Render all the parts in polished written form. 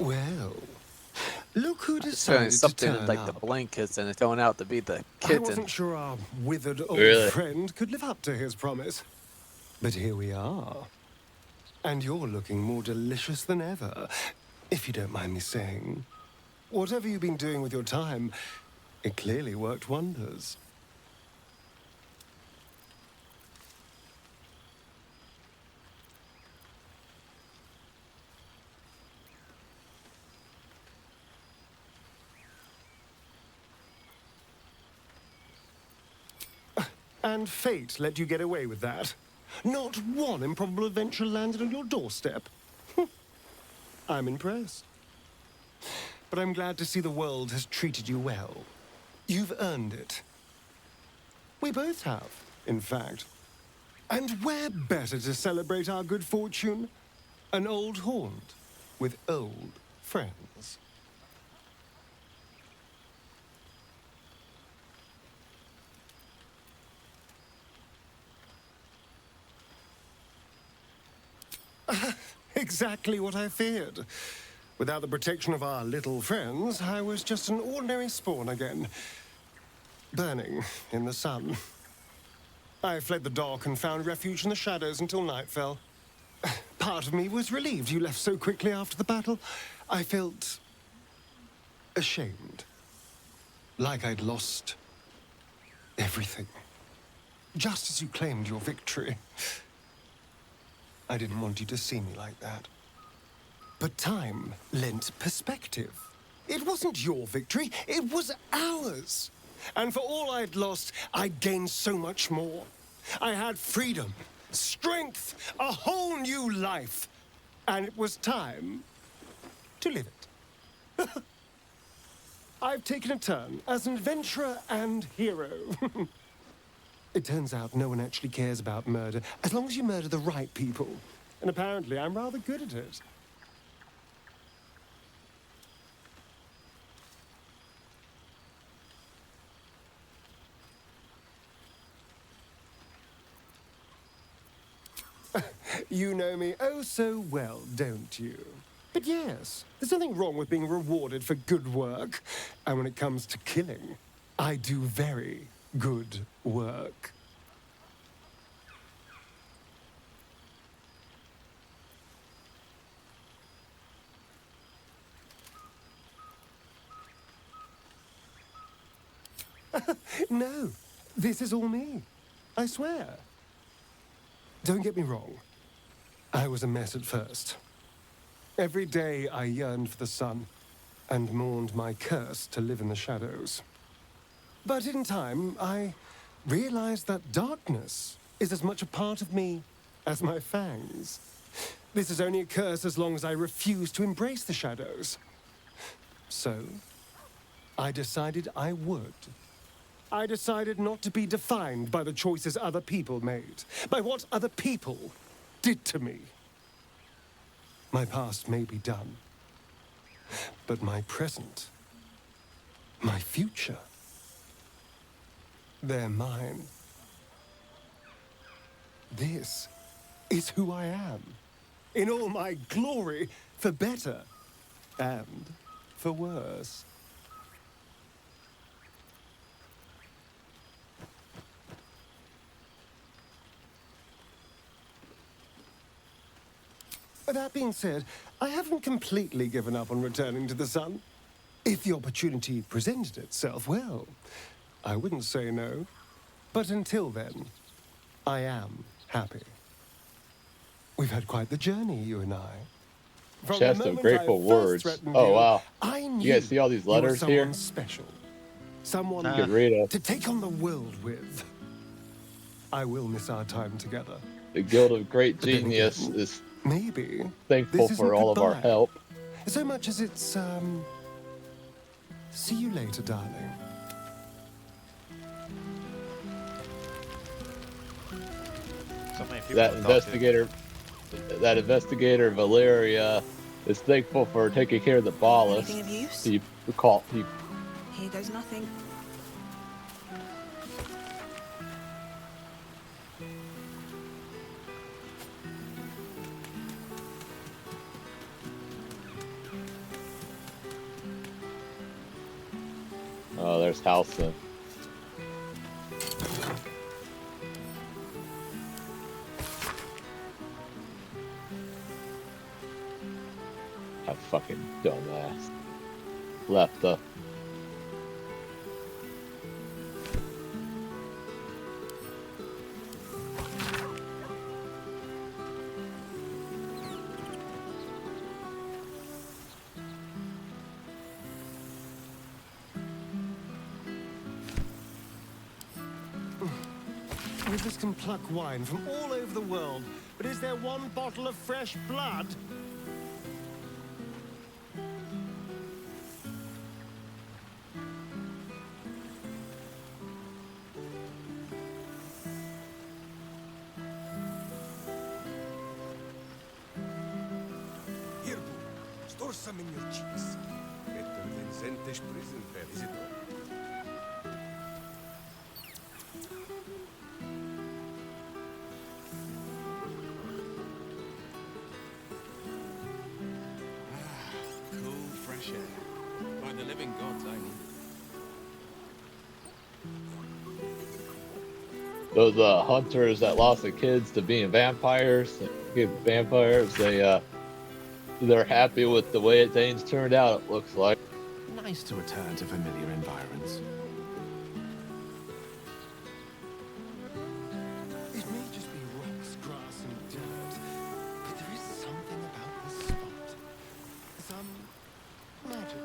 Well, look who It's feeling decided to something in turn like the up. blankets and it's going out to be the I kitten. wasn't sure our withered old Really? friend could live up to his promise. But here we are. And you're looking more delicious than ever, if you don't mind me saying. Whatever you've been doing with your time, it clearly worked wonders. And fate let you get away with that. Not one improbable adventure landed on your doorstep. I'm impressed. But I'm glad to see the world has treated you well. You've earned it. We both have, in fact. And where better to celebrate our good fortune? An old haunt with old friends. Exactly what I feared. Without the protection of our little friends, I was just an ordinary spawn again. Burning in the sun. I fled the dock and found refuge in the shadows until night fell. Part of me was relieved you left so quickly after the battle. I felt ashamed. Like I'd lost everything. Just as you claimed your victory. I didn't want you to see me like that. But time lent perspective. It wasn't your victory, it was ours. And for all I'd lost, I'd gained so much more. I had freedom, strength, a whole new life. And it was time to live it. I've taken a turn as an adventurer and hero. It turns out no one actually cares about murder, as long as you murder the right people. And apparently I'm rather good at it. You know me oh so well, don't you? But yes, there's nothing wrong with being rewarded for good work. And when it comes to killing, I do very good work. No, this is all me. I swear. Don't get me wrong. I was a mess at first. Every day I yearned for the sun and mourned my curse to live in the shadows. But in time, I realized that darkness is as much a part of me as my fangs. This is only a curse as long as I refuse to embrace the shadows. So, I decided I would. I decided not to be defined by the choices other people made, by what other people did to me. My past may be done, but my present, my future, they're mine. This is who I am, in all my glory, for better and for worse. That being said, I haven't completely given up on returning to the sun. If the opportunity presented itself, well, I wouldn't say no. But until then, I am happy. We've had quite the journey, you and I. From the Chest of moment I grateful first words. threatened Oh, you, wow. I You knew guys see all these you were letters someone here? special. Someone You could read them. to take on the world with. I will miss our time together. The Guild of Great But then Genius again, is maybe thankful this isn't for all of our goodbye. help. So much as it's, see you later, darling. So many people That to talk to. investigator Valeria is thankful for taking care of the ballast. Anything of use? He Here goes nothing. grandmother's house then. I fucking dumbass. Left the. Rivers can pluck wine from all over the world, but is there one bottle of fresh blood? Here, boo. Store some in your cheeks. Better than Zentish prison fare, is it not? By the living gods, I need it. Those hunters that lost their kids to being vampires, they're happy with the way things turned out, it looks like. Nice to return to familiar environs. It may just be rocks, grass, and dirt, but there is something about this spot. Some magic.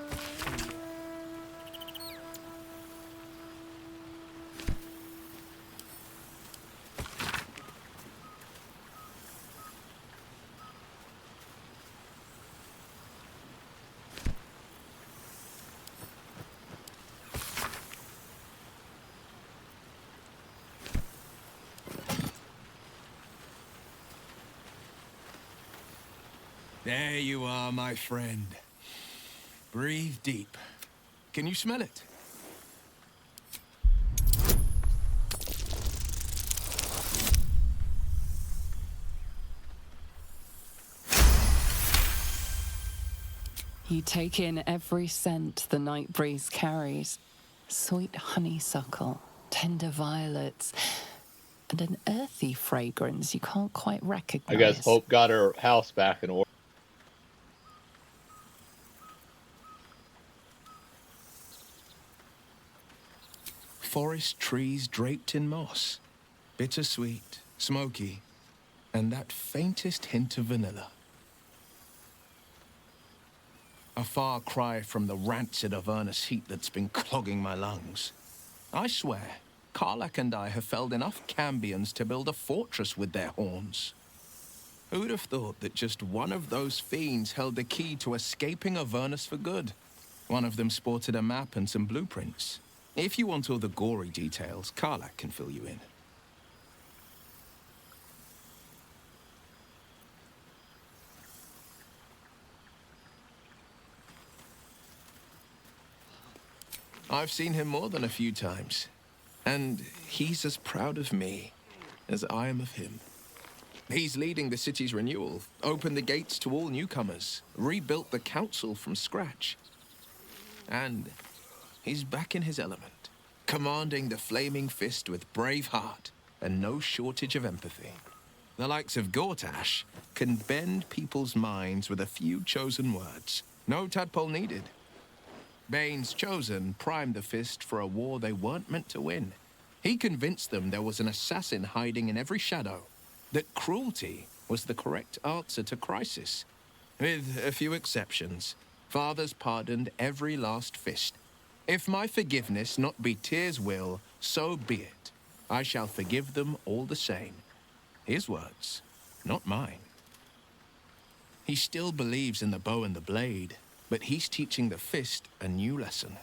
There you are, my friend. Breathe deep. Can you smell it? You take in every scent the night breeze carries. Sweet honeysuckle, tender violets, and an earthy fragrance you can't quite recognize. I guess Hope got her house back in order. Forest trees draped in moss. Bittersweet, smoky, and that faintest hint of vanilla. A far cry from the rancid Avernus heat that's been clogging my lungs. I swear, Karlach and I have felled enough Cambions to build a fortress with their horns. Who'd have thought that just one of those fiends held the key to escaping Avernus for good? One of them sported a map and some blueprints. If you want all the gory details, Karlach can fill you in. I've seen him more than a few times, and he's as proud of me as I am of him. He's leading the city's renewal, opened the gates to all newcomers, rebuilt the council from scratch. And he's back in his element, commanding the Flaming Fist with brave heart and no shortage of empathy. The likes of Gortash can bend people's minds with a few chosen words. No tadpole needed. Bane's Chosen primed the Fist for a war they weren't meant to win. He convinced them there was an assassin hiding in every shadow, that cruelty was the correct answer to crisis. With a few exceptions, fathers pardoned every last Fist. If my forgiveness not be Tyr's will, so be it. I shall forgive them all the same. His words, not mine. He still believes in the bow and the blade, but he's teaching the Fist a new lesson.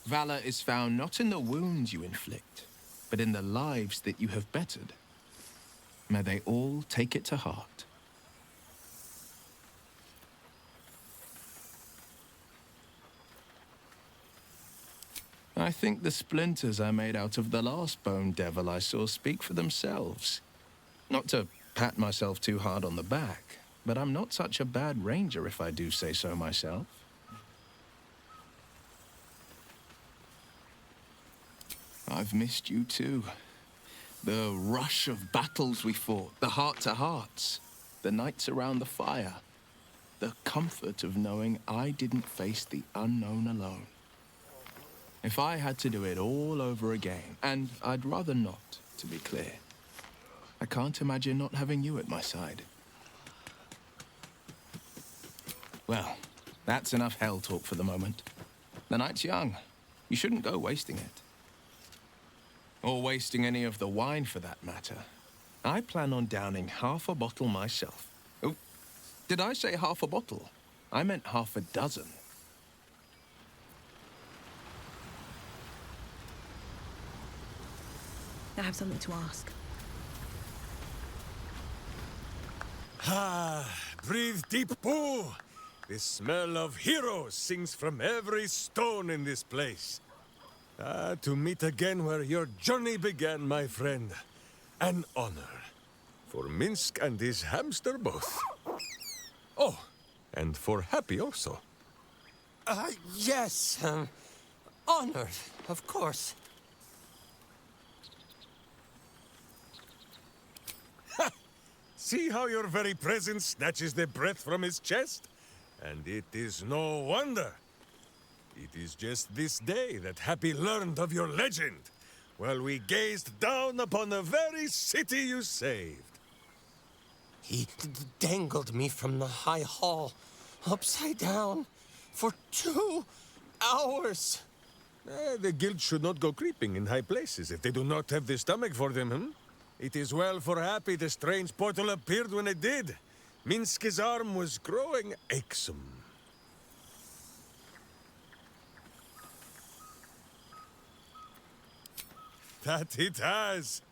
Valor is found not in the wounds you inflict, but in the lives that you have bettered. May they all take it to heart. I think the splinters I made out of the last bone devil I saw speak for themselves. Not to pat myself too hard on the back, but I'm not such a bad ranger if I do say so myself. I've missed you too. The rush of battles we fought, the heart-to-hearts, the nights around the fire, the comfort of knowing I didn't face the unknown alone. If I had to do it all over again, and I'd rather not, to be clear, I can't imagine not having you at my side. Well, that's enough hell talk for the moment. The night's young. You shouldn't go wasting it. Or wasting any of the wine, for that matter. I plan on downing half a bottle myself. Oh, did I say half a bottle? I meant half a dozen. I have something to ask. Breathe deep, Boo! The smell of heroes sings from every stone in this place. To meet again where your journey began, my friend. An honor. For Minsk and his hamster both. Oh, and for Happy also. Yes. Honored, of course. See how your very presence snatches the breath from his chest? And it is no wonder. It is just this day that Happy learned of your legend, while we gazed down upon the very city you saved. He dangled me from the high hall, upside down, for 2 hours. The guild should not go creeping in high places if they do not have the stomach for them, hmm? It is well for Happy the strange portal appeared when it did. Minsk's arm was growing achsome. That it has.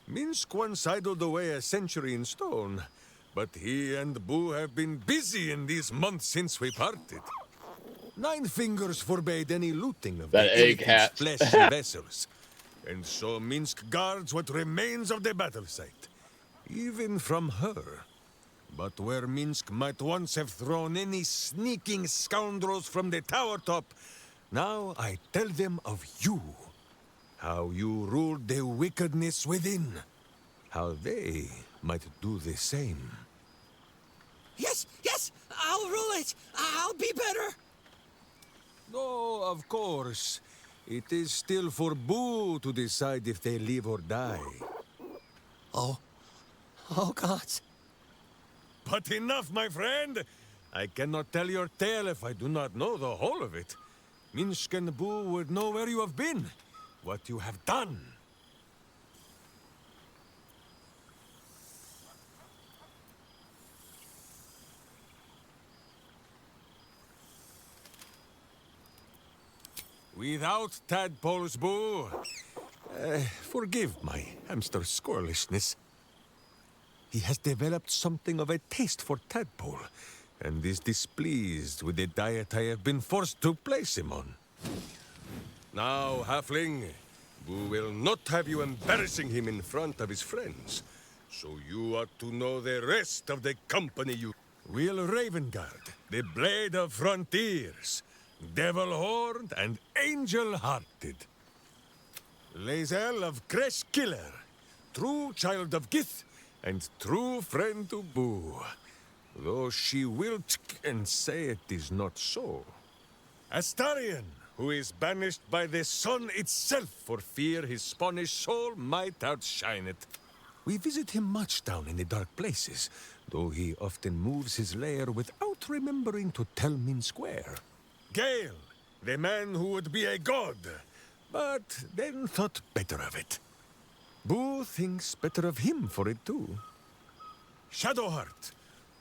Minsk once idled away a century in stone, but he and Boo have been busy in these months since we parted. Nine Fingers forbade any looting of That the egg elephant's hat. fleshy vessels, and so Minsk guards what remains of the battle site, even from her. But where Minsk might once have thrown any sneaking scoundrels from the tower top, now I tell them of you. How you ruled the wickedness within. How they might do the same. Yes, I'll rule it. I'll be better. No, of course. It is still for Boo to decide if they live or die. Oh, gods. But enough, my friend! I cannot tell your tale if I do not know the whole of it. Minsk and Boo would know where you have been, what you have done. Without tadpoles, Boo. Forgive my hamster squirrelishness. He has developed something of a taste for tadpole, and is displeased with the diet I have been forced to place him on. Now, Halfling, Boo will not have you embarrassing him in front of his friends, so you ought to know the rest of the company you... Will Ravengard, the Blade of Frontiers, Devil-Horned and Angel-Hearted. Lae'zel of Creshkiller, true child of Gith, and true friend to Boo, though she will and say it is not so. Astarion, who is banished by the sun itself for fear his Spanish soul might outshine it. We visit him much down in the dark places, though he often moves his lair without remembering to tell Minsk where. Gale, the man who would be a god, but then thought better of it. Boo thinks better of him for it too. Shadowheart,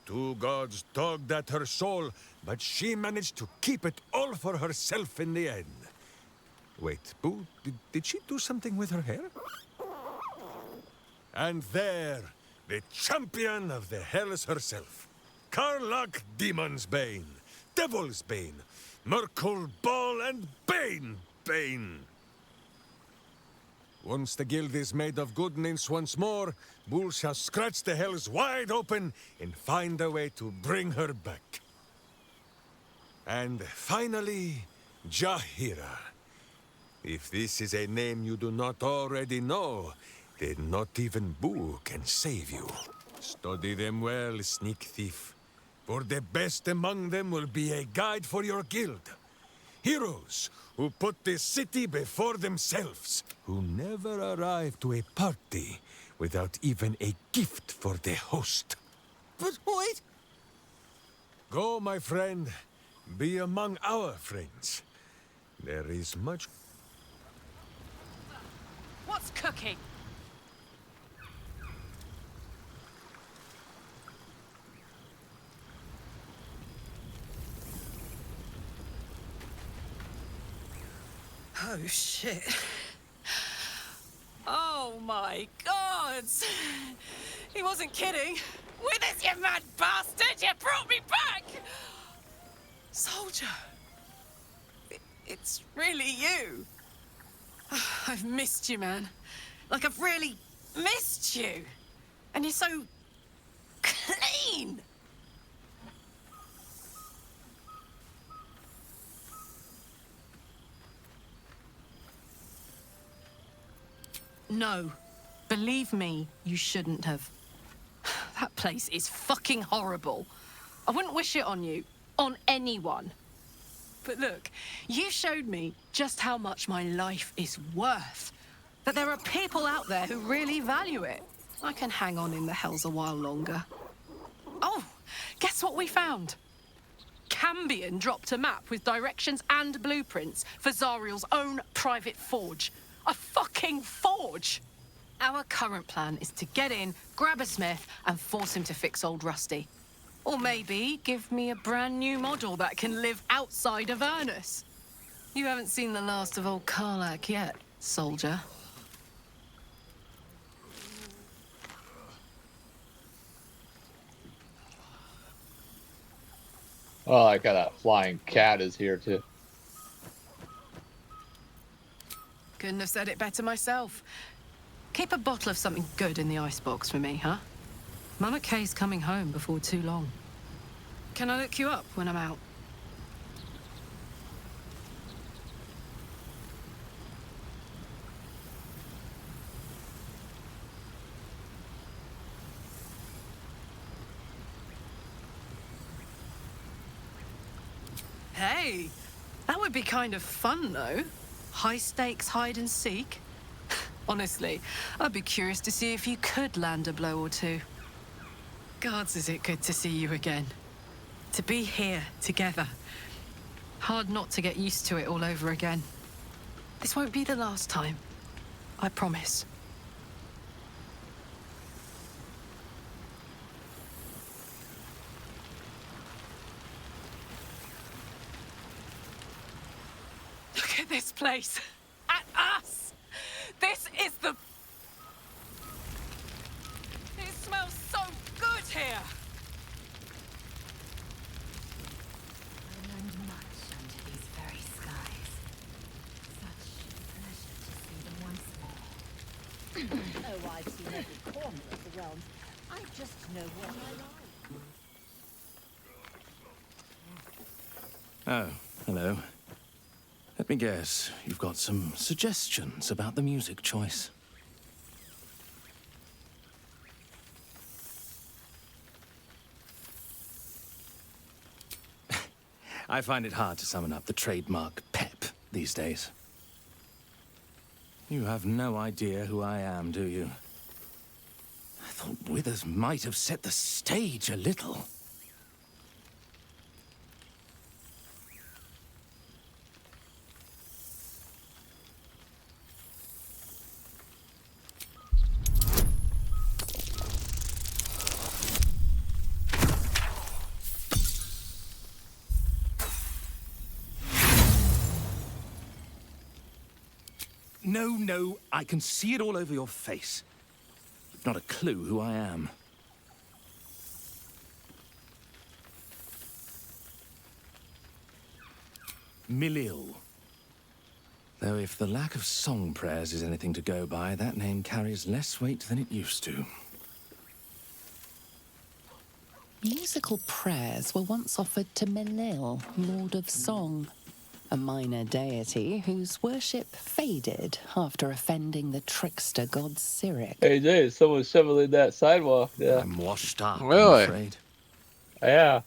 2 gods tugged at her soul, but she managed to keep it all for herself in the end. Wait, Boo, did she do something with her hair? And there, the champion of the Hells herself, Karlach Demon's Bane, Devil's Bane, Merkul Ball and Bane. Once the guild is made of good nymphs once more, Boo shall scratch the hells wide open and find a way to bring her back. And finally, Jaheira. If this is a name you do not already know, then not even Boo can save you. Study them well, sneak thief. For the best among them will be a guide for your guild. Heroes who put the city before themselves, who never arrive to a party without even a gift for the host. But wait! Go, my friend. Be among our friends. There is much... What's cooking? Oh, shit. Oh my God! He wasn't kidding. With us, you mad bastard! You brought me back! Soldier! It's really you. I've missed you, man. Like, I've really missed you. And you're so clean. No. Believe me, you shouldn't have. That place is fucking horrible. I wouldn't wish it on you. On anyone. But look, you showed me just how much my life is worth. That there are people out there who really value it. I can hang on in the hells a while longer. Oh, guess what we found? Cambion dropped a map with directions and blueprints for Zariel's own private forge. A fucking forge! Our current plan is to get in, grab a smith, and force him to fix old Rusty. Or maybe give me a brand new model that can live outside of Avernus. You haven't seen the last of old Karlach yet, soldier. Oh, I got a flying cat is here too. Couldn't have said it better myself. Keep a bottle of something good in the icebox for me, huh? Mama Kay's coming home before too long. Can I look you up when I'm out? Hey, that would be kind of fun, though. High stakes hide and seek. Honestly, I'd be curious to see if you could land a blow or two. Gods, is it good to see you again. To be here, together. Hard not to get used to it all over again. This won't be the last time. I promise. Look at this place. At us! This is the... It smells so good here! I learned much under these very skies. Such pleasure to see them once more. Oh, I've seen every corner of the realms. I just know what I like. Oh, hello. Let me guess, you've got some suggestions about the music choice. I find it hard to summon up the trademark pep these days. You have no idea who I am, do you? I thought Withers might have set the stage a little. No, I can see it all over your face. You've not a clue who I am. Milil. Though if the lack of song prayers is anything to go by, that name carries less weight than it used to. Musical prayers were once offered to Milil, Lord of Song. a minor deity whose worship faded after offending the trickster god Cyric. Hey, Jay, someone's shoveling that sidewalk. Yeah. I'm washed up, Really? I'm afraid. Yeah.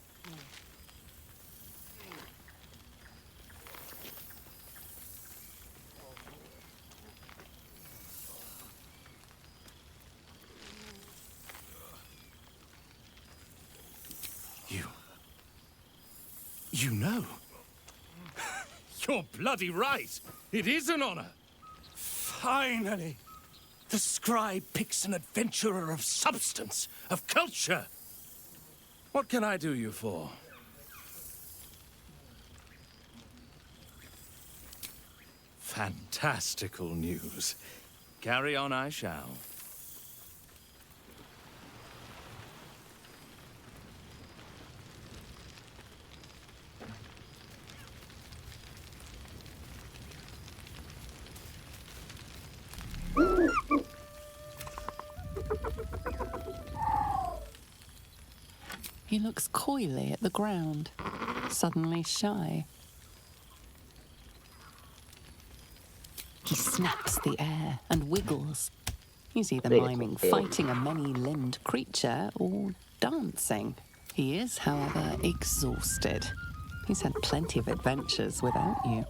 You know. You're bloody right. It is an honor. Finally! The scribe picks an adventurer of substance, of culture. What can I do you for? Fantastical news. Carry on I shall. He looks coyly at the ground, suddenly shy. He snaps the air and wiggles. He's either miming fighting a many-limbed creature or dancing. He is, however, exhausted. He's had plenty of adventures without you.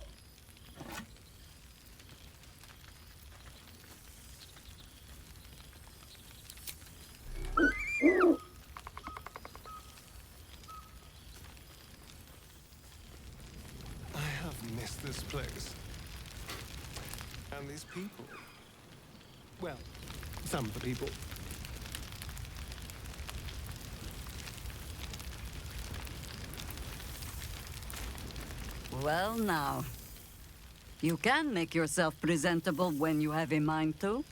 This place. And these people. Well, some of the people. Well, now. You can make yourself presentable when you have a mind to.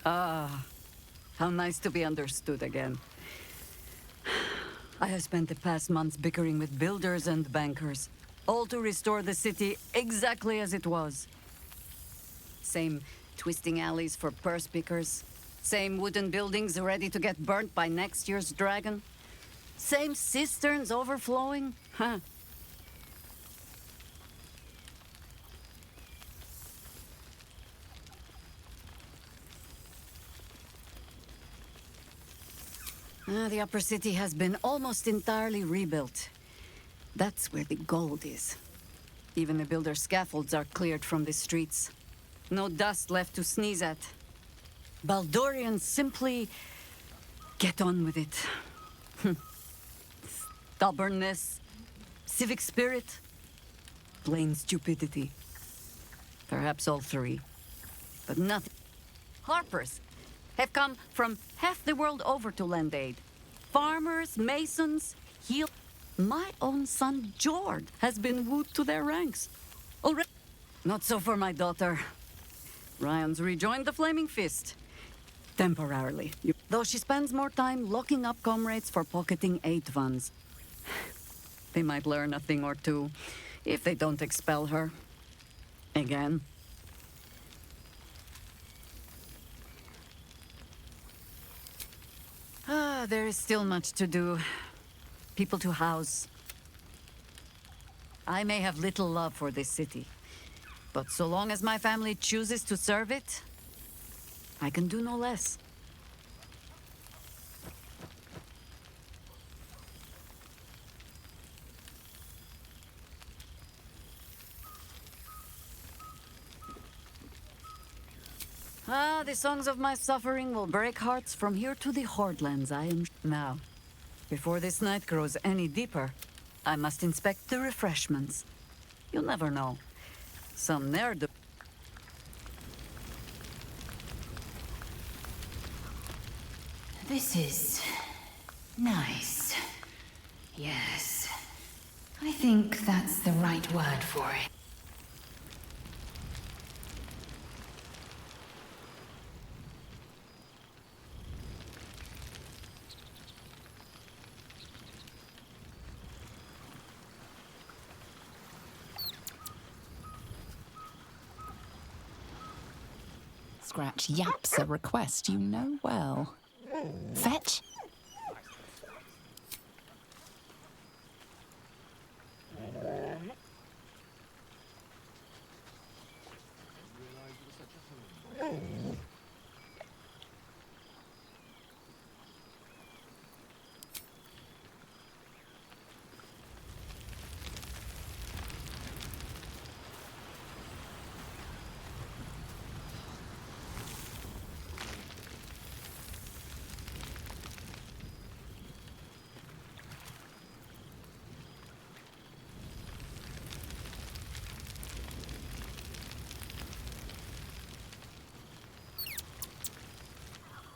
Ah, how nice to be understood again. I have spent the past months bickering with builders and bankers, all to restore the city exactly as it was. Same twisting alleys for purse pickers, same wooden buildings ready to get burnt by next year's dragon, same cisterns overflowing, huh? The upper city has been almost entirely rebuilt. That's where the gold is. Even the builder's scaffolds are cleared from the streets. No dust left to sneeze at. Baldurians simply get on with it. Stubbornness, civic spirit, plain stupidity. Perhaps all three. But nothing. Harpers have come from half the world over to lend aid. Farmers, masons, heal. My own son, Jord, has been wooed to their ranks. Already. Not so for my daughter. Ryan's rejoined the Flaming Fist. Temporarily. Though she spends more time locking up comrades for pocketing aid funds. They might learn a thing or two, if they don't expel her. Again. There is still much to do. People to house. I may have little love for this city, but so long as my family chooses to serve it, I can do no less. The songs of my suffering will break hearts from here to the Hordelands, I am. Now, before this night grows any deeper, I must inspect the refreshments. You'll never know. Some nerd. This is nice. Yes. I think that's the right word for it. Scratch yaps a request you know well. Fetch?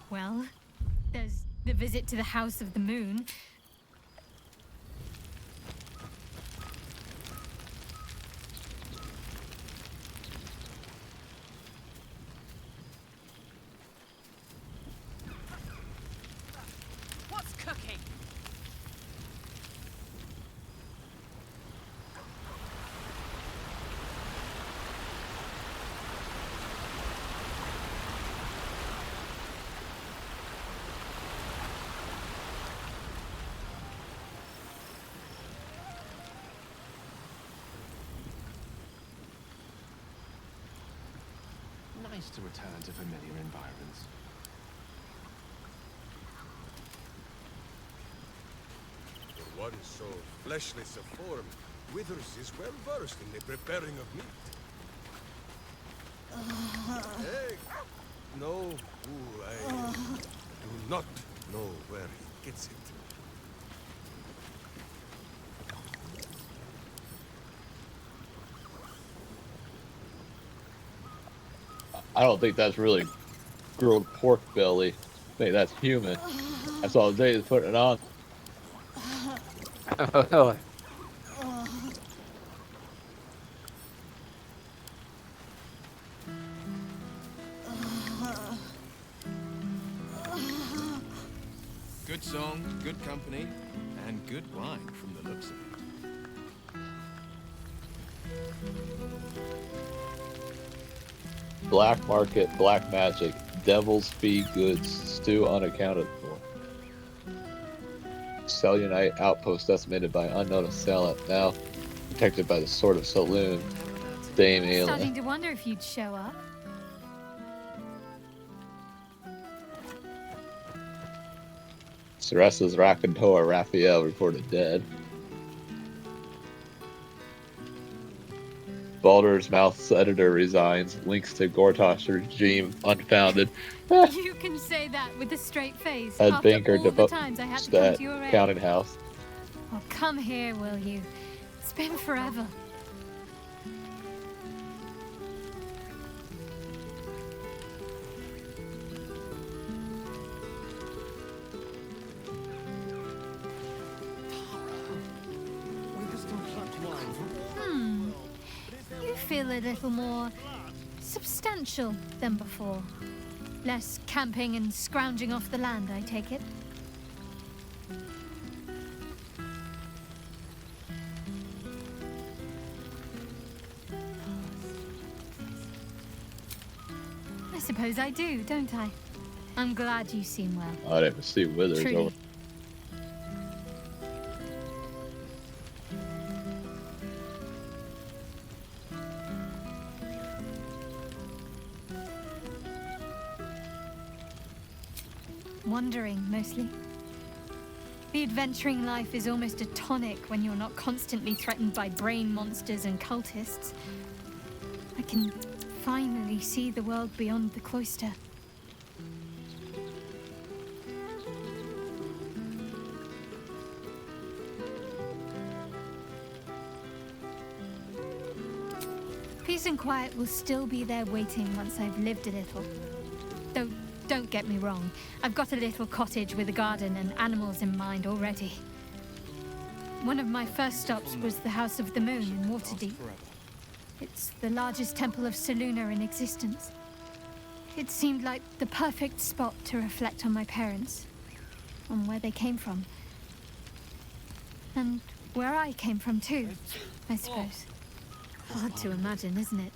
Well, there's the visit to the House of the Moon. What's cooking? Nice to return to familiar environments. For one so fleshless of form, Withers is well versed in the preparing of meat. Hey! No, I do not know where he gets it. I don't think that's really grilled pork belly. I think that's human. That's all Zay's putting it on. Good song, good company, and good wine from the looks of it. Black market, black magic, devil's fee goods, stew unaccounted for. Selunite outpost estimated by unknown assailant, now protected by the Sword of Saloon. Dame alien. Starting to wonder if you'd show up. Ceresa's Racontoa Raphael reported dead. Baldur's Mouth's editor resigns. Links to Gortosh regime unfounded. You can say that with a straight face. Head After banker all the times I had to come at to your aid. counting house. Oh, come here, will you? It's been forever. You feel a little more substantial than before. Less camping and scrounging off the land, I take it. I suppose I do, don't I? I'm glad you seem well. I didn't see Withers Truly. over. Wandering, mostly. The adventuring life is almost a tonic when you're not constantly threatened by brain monsters and cultists. I can finally see the world beyond the cloister. Peace and quiet will still be there waiting once I've lived a little. Though, don't get me wrong, I've got a little cottage with a garden and animals in mind already. One of my first stops was the House of the Moon in Waterdeep. It's the largest temple of Selûne in existence. It seemed like the perfect spot to reflect on my parents, on where they came from. And where I came from too, I suppose. Hard to imagine, isn't it?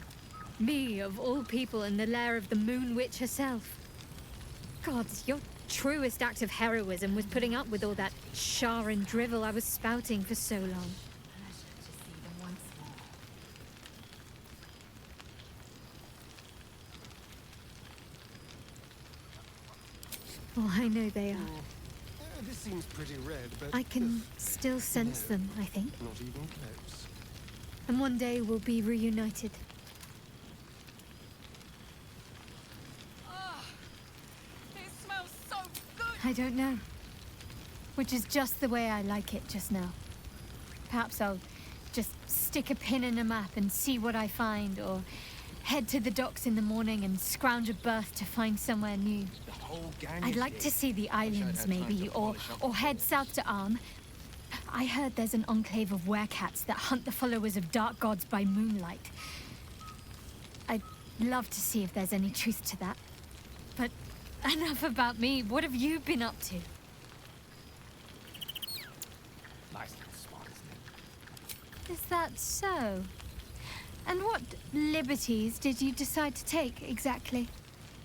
Me, of all people, in the lair of the Moon Witch herself. Gods, your truest act of heroism was putting up with all that char and drivel I was spouting for so long. Oh, I know they are. This seems pretty red, but I can still sense them, I think. not even close. And one day we'll be reunited. It smells so good! I don't know. Which is just the way I like it just now. Perhaps I'll just stick a pin in a map and see what I find, or head to the docks in the morning and scrounge a berth to find somewhere new. The whole gang I'd is like here. to see the Wish I'd islands, had time maybe, to or polish up the head south to Arm. I heard there's an enclave of werecats that hunt the followers of dark gods by moonlight. I'd love to see if there's any truth to that. But enough about me. What have you been up to? Nice little spot, isn't it? Is that so? And what liberties did you decide to take, exactly?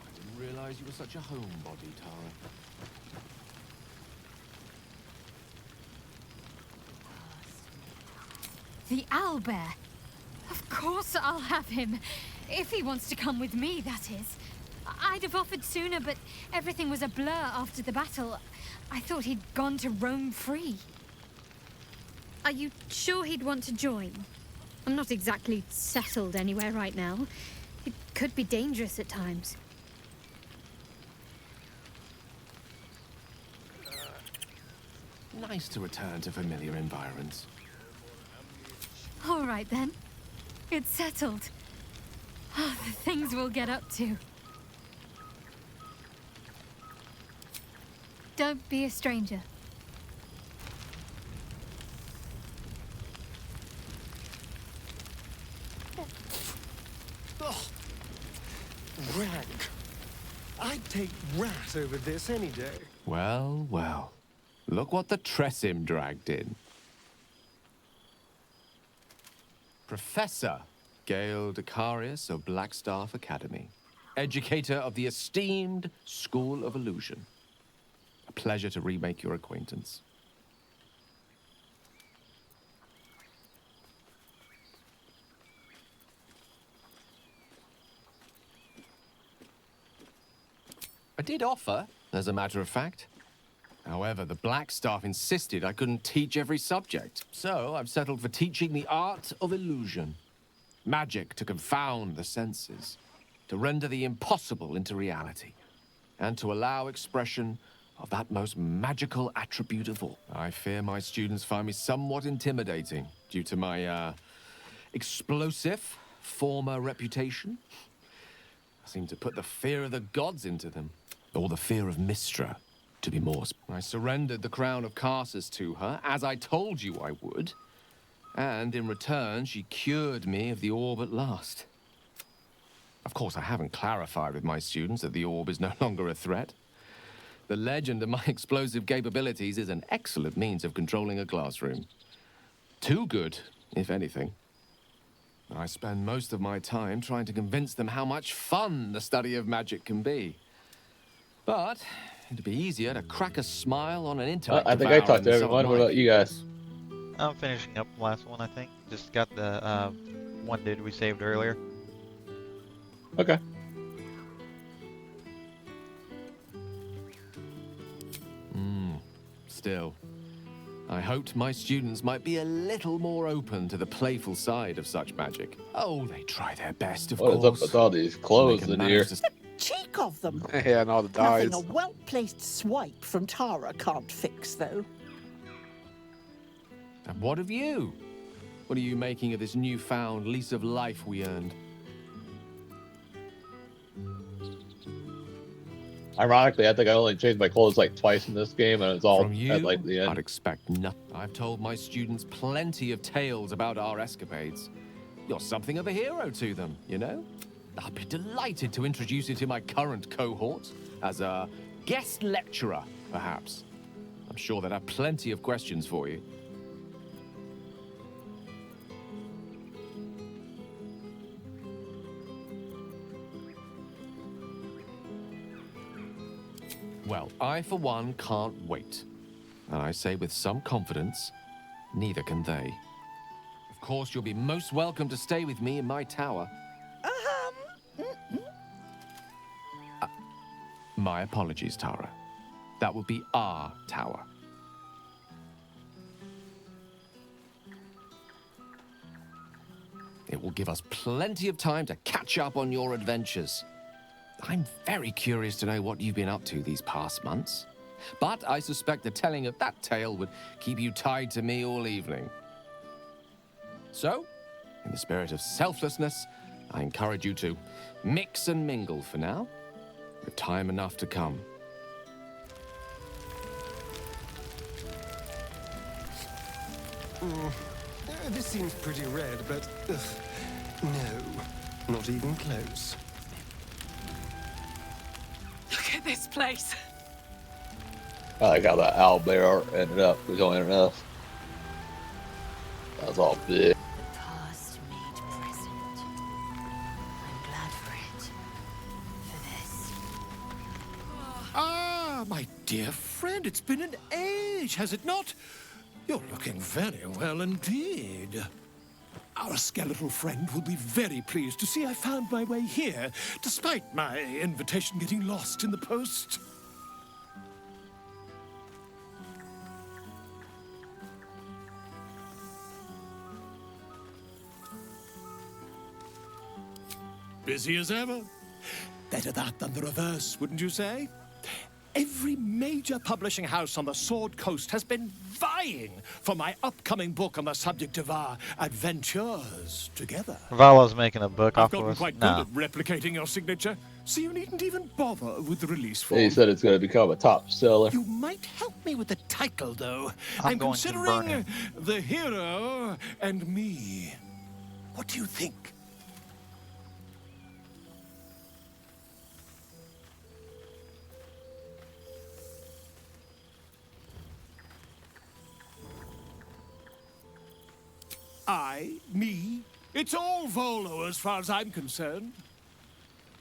I didn't realize you were such a homebody, Tara. The owlbear. Of course I'll have him. If he wants to come with me, that is. I'd have offered sooner, but everything was a blur after the battle. I thought he'd gone to roam free. Are you sure he'd want to join? I'm not exactly settled anywhere right now. It could be dangerous at times. Nice to return to familiar environs. All right, then. It's settled. Oh, the things we'll get up to. Don't be a stranger. Oh, rank. I'd take rat over this any day. Well, well. Look what the Tressim dragged in. Professor Gale Decarius of Blackstaff Academy. Educator of the esteemed School of Illusion. A pleasure to remake your acquaintance. I did offer, as a matter of fact. However, the Blackstaff insisted I couldn't teach every subject, so I've settled for teaching the art of illusion. Magic to confound the senses, to render the impossible into reality, and to allow expression of that most magical attribute of all. I fear my students find me somewhat intimidating due to my, explosive former reputation. I seem to put the fear of the gods into them, or the fear of Mystra. To be more, I surrendered the crown of Karsus to her, as I told you I would. And in return, she cured me of the orb at last. Of course, I haven't clarified with my students that the orb is no longer a threat. The legend of my explosive capabilities is an excellent means of controlling a classroom. Too good, if anything. I spend most of my time trying to convince them how much fun the study of magic can be. But it'd be easier to crack a smile on an intellect. I think I talked to everyone. What about you guys? I'm finishing up the last one, I think. Just got the one dude we saved earlier. Okay. Still, I hoped my students might be a little more open to the playful side of such magic. Oh, they try their best, of What course. is up with all these clothes They can in here? manage to Cheek of them. Yeah, and all the Nothing dies. a well-placed swipe from Tara can't fix, though. And what of you? What are you making of this newfound lease of life we earned? Ironically, I think I only changed my clothes like twice in this game, and it's all From you, at like the I'd end. expect nothing. I've told my students plenty of tales about our escapades. You're something of a hero to them, you know? I'd be delighted to introduce you to my current cohort as a guest lecturer, perhaps. I'm sure they'd have plenty of questions for you. Well, I, for one, can't wait. And I say with some confidence, neither can they. Of course, you'll be most welcome to stay with me in my tower. My apologies, Tara. That will be our tower. It will give us plenty of time to catch up on your adventures. I'm very curious to know what you've been up to these past months. But I suspect the telling of that tale would keep you tied to me all evening. So, in the spirit of selflessness, I encourage you to mix and mingle for now, with time enough to come. This seems pretty red, but no, not even close. Look at this place. I like how that owlbear ended up joining us. That was all big. The past made present. I'm glad for it. For this. Ah, my dear friend, it's been an age, has it not? You're looking very well indeed. Our skeletal friend will be very pleased to see I found my way here, despite my invitation getting lost in the post. Busy as ever. Better that than the reverse, wouldn't you say? Every major publishing house on the Sword Coast has been vying for my upcoming book on the subject of our adventures together. Valo's making a book I've off of gotten us. quite No. good at replicating your signature, so you needn't even bother with the release form. He said it's going to become a top seller. You might help me with the title, though. I'm going to burn considering him. The Hero and Me. What do you think? Me, it's all Volo as far as I'm concerned.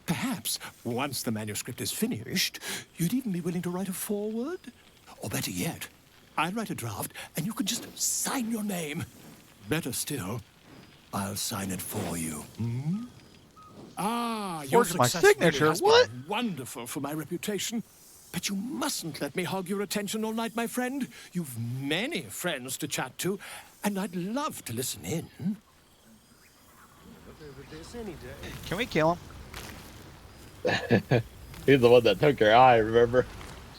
Perhaps, once the manuscript is finished, you'd even be willing to write a foreword? Or better yet, I'll write a draft and you can just sign your name. Better still, I'll sign it for you. Hmm? Ah, your Forge my success really signature, has been what? wonderful for my reputation. But you mustn't let me hog your attention all night, my friend. You've many friends to chat to, and I'd love to listen in. Can we kill him? He's the one that took your eye, remember?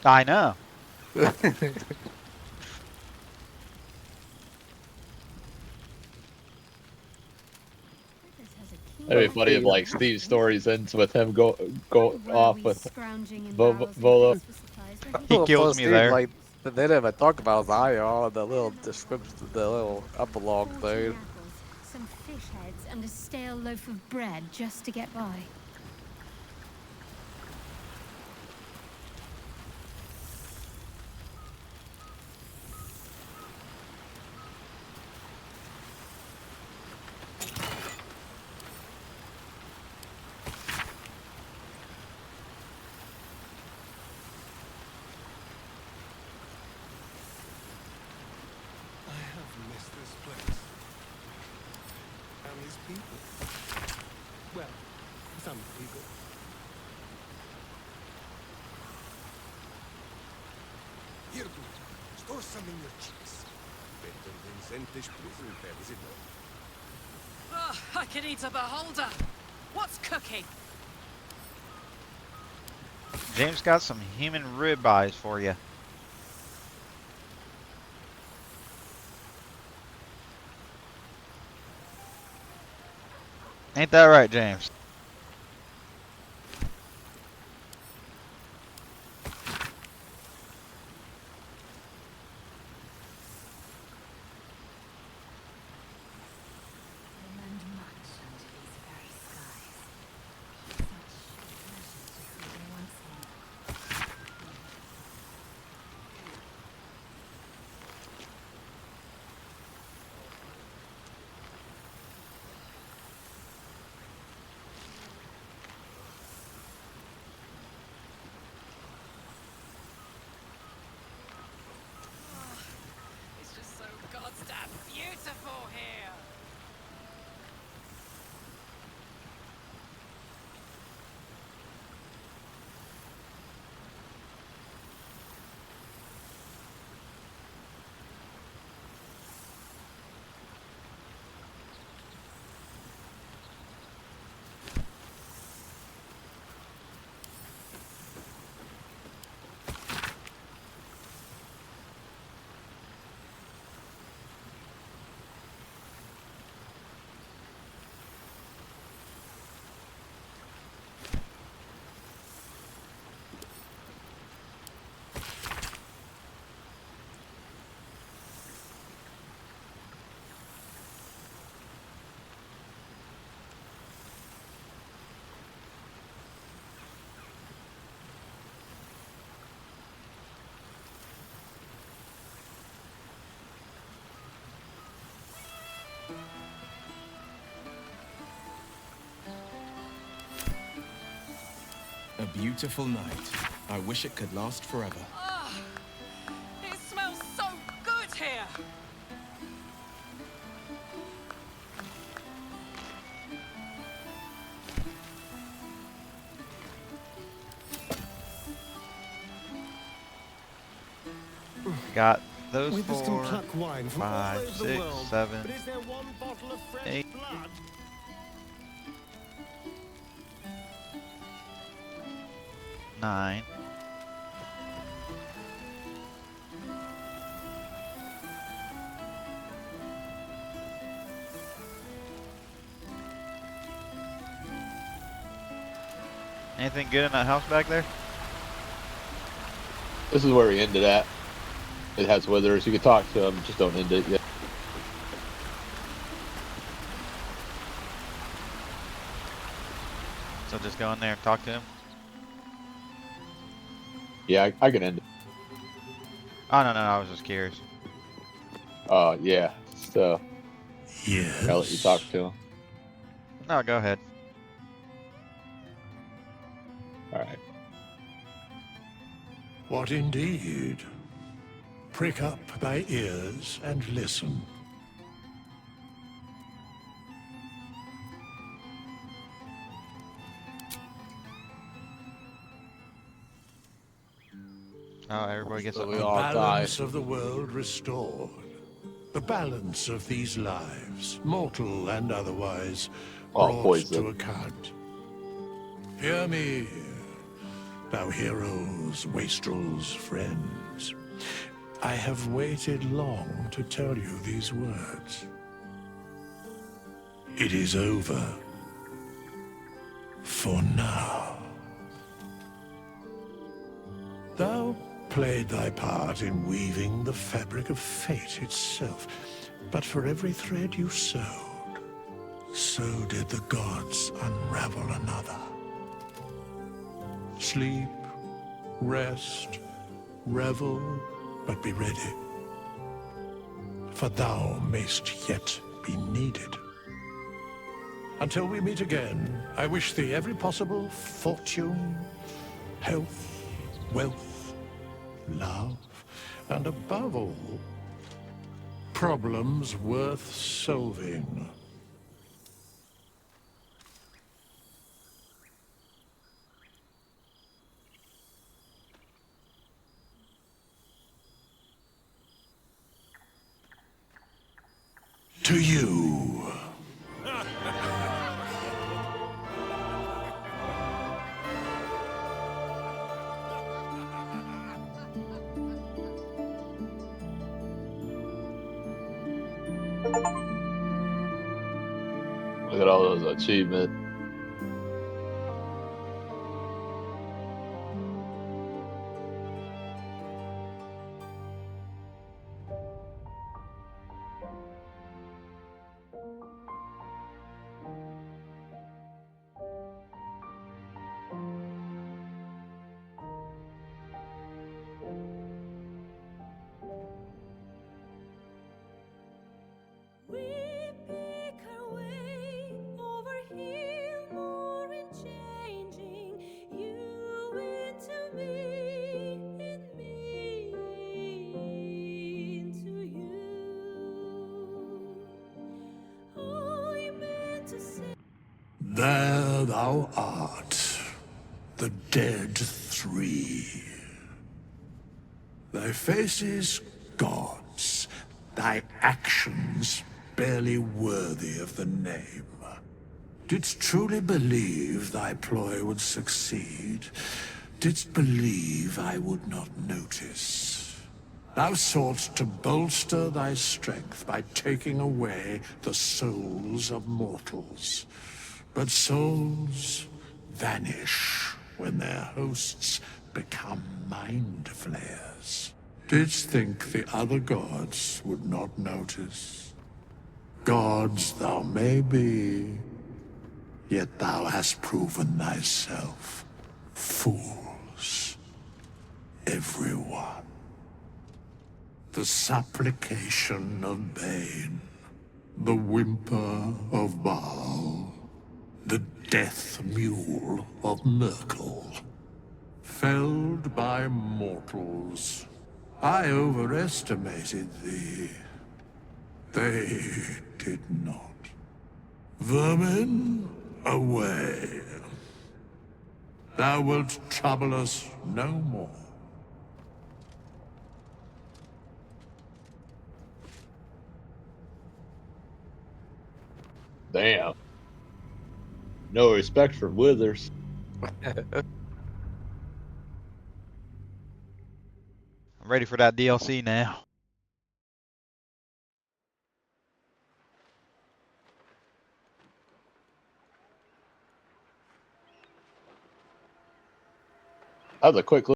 I know. It'd be funny if like Steve's stories ends with him go off with Volo. He kills me there. Like, they didn't even talk about his eye on the little description, the little epilogue thing. Some fish heads and a stale loaf of bread just to get by. Some people. Here, dude. Store some in your cheeks. Better than Zentish prison fare, is it not? Oh, I can eat a beholder. What's cooking? James got some human ribeyes for you. Ain't that right, James? beautiful night. I wish it could last forever. It smells so good here! Got those With some 4, pluck wine from all 5, over the 6, world. 7, But is there one bottle of fresh 8. blood? 9. Anything good in that house back there? This is where we ended at. It has withers. You can talk to them, just don't end it yet. So just go in there and talk to him? Yeah, I can end it. Oh, no, I was just curious. Yeah. So, Yes. I'll let you talk to him. No, go ahead. Alright. What indeed? Prick up thy ears and listen. Oh, everybody gets So up. we The all die. balance of the world restored. The balance of these lives, mortal and otherwise, All brought poison. to account. Hear me, thou heroes, wastrels, friends. I have waited long to tell you these words. It is over. For now. Thou played thy part in weaving the fabric of fate itself, but for every thread you sewed, so did the gods unravel another. Sleep, rest, revel, but be ready, for thou mayst yet be needed. Until we meet again, I wish thee every possible fortune, health, wealth, love, and above all, problems worth solving. To you. Look at all those achievements. We pick our way over hill, moor, and changing you into me, and me into you. I meant to say. There thou art, the dead three. Thy faces gods, thy actions barely worthy of the name. Didst truly believe thy ploy would succeed? Didst believe I would not notice? Thou soughtst to bolster thy strength by taking away the souls of mortals. But souls vanish when their hosts become mind flayers. Didst think the other gods would not notice? Gods thou may be, yet thou hast proven thyself fools. Everyone. The supplication of Bane, the whimper of Baal, the death mule of Merkel. felled by mortals. I overestimated thee. They did not. Vermin, away. Thou wilt trouble us no more. Damn. No respect for withers. I'm ready for that DLC now. That was a quick